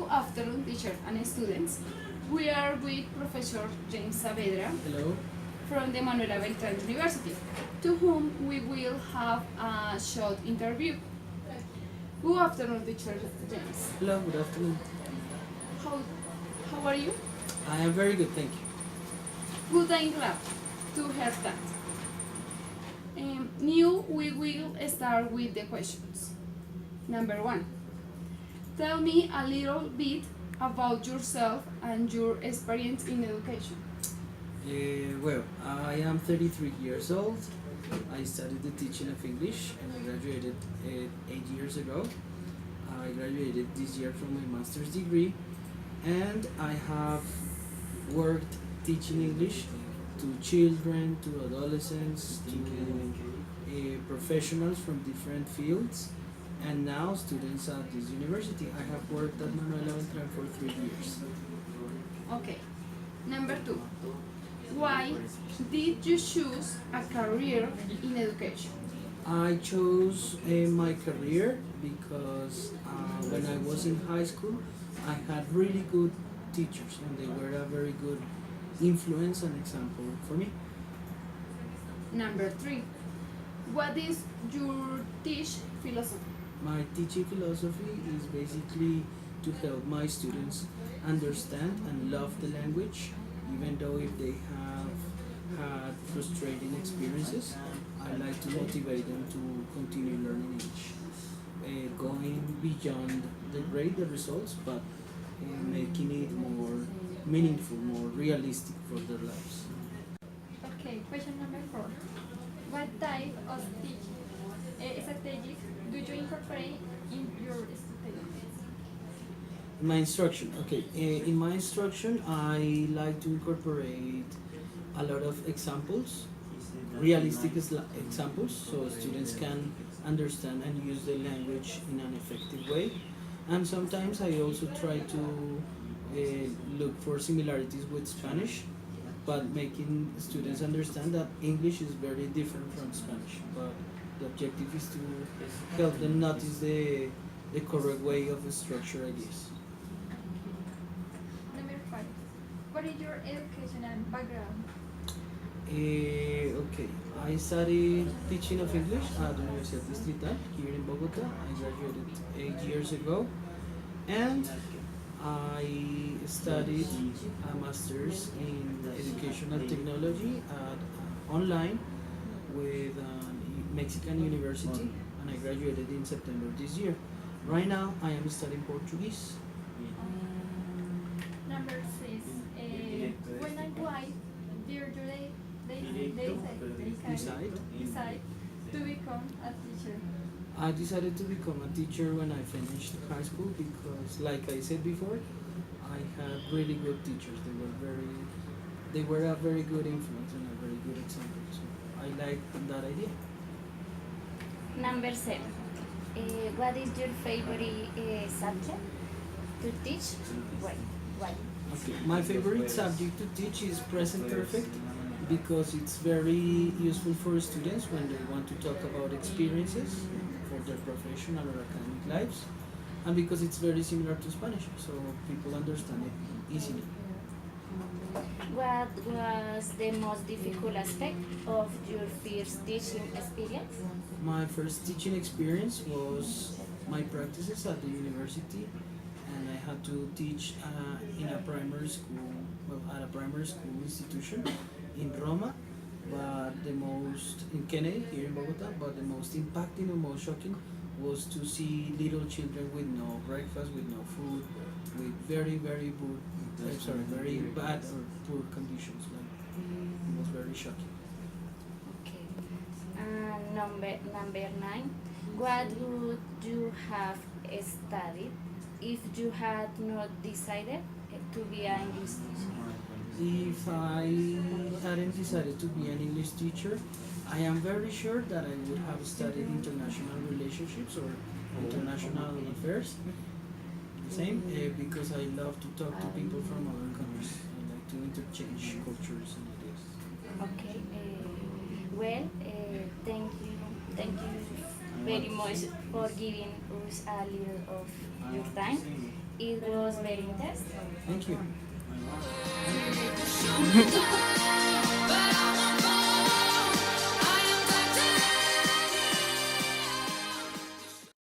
Good afternoon, teacher and students. We are with Professor James Saavedra. Hello. From the Manuela Beltrán University, to whom we will have a short interview. Good afternoon, teacher James. Hello, good afternoon. How, how are you? I am very good, thank you. Good, I'm glad to hear that. Now we will start with the questions. Number 1. Tell me a little bit about yourself and your experience in education. Well, I am 33 years old. I studied the teaching of English and I graduated 8 years ago. I graduated this year from my master's degree and I have worked teaching English to children, to adolescents, to professionals from different fields, and now students at this university. I have worked at Manuela Beltrán for 3 years. Okay. Number 2. Why did you choose a career in education? I chose my career because when I was in high school, I had really good teachers and they were a very good influence and example for me. Number 3. What is your teach philosophy? My teaching philosophy is basically to help my students understand and love the language, even though if they have had frustrating experiences. I like to motivate them to continue learning English, going beyond the grade, the results, but making it more meaningful, more realistic for their lives. Okay, question number 4. What type of teaching strategies do you incorporate in your students? My instruction, okay. In my instruction, I like to incorporate a lot of examples, realistic examples, so students can understand and use the language in an effective way. And sometimes I also try to look for similarities with Spanish, but making students understand that English is very different from Spanish. But the objective is to help them notice the correct way of structure ideas. Number 5. What is your educational background? Okay, I studied teaching of English at the Universidad Distrital here in Bogota. I graduated 8 years ago, and I studied a master's in educational technology at online with Mexican University, and I graduated in September this year. Right now, I am studying Portuguese. Number 6. When and why did you decide to become a teacher? I decided to become a teacher when I finished high school because, like I said before, I had really good teachers. They were a very good influence and a very good example. So I liked that idea. Number 7. What is your favorite subject to teach? Why? Okay, my favorite subject to teach is present perfect because it's very useful for students when they want to talk about experiences for their professional or academic lives, and because it's very similar to Spanish, so people understand it easily. What was the most difficult aspect of your first teaching experience? My first teaching experience was my practices at the university, and I had to teach in a primary school, well, at a primary school institution in Roma, but the most, in Kennedy, here in Bogota, but the most impacting and most shocking was to see little children with no breakfast, with no food, with very very bad or poor conditions. Like, it was very shocking. Okay. Number 9. What would you have studied if you had not decided to be an English teacher? If I hadn't decided to be an English teacher, I am very sure that I would have studied international relationships or international affairs. Same, because I love to talk to people from other countries. I like to interchange cultures and ideas. Okay. Well, thank you very much for giving us a little of your time. It was very interesting. Thank you.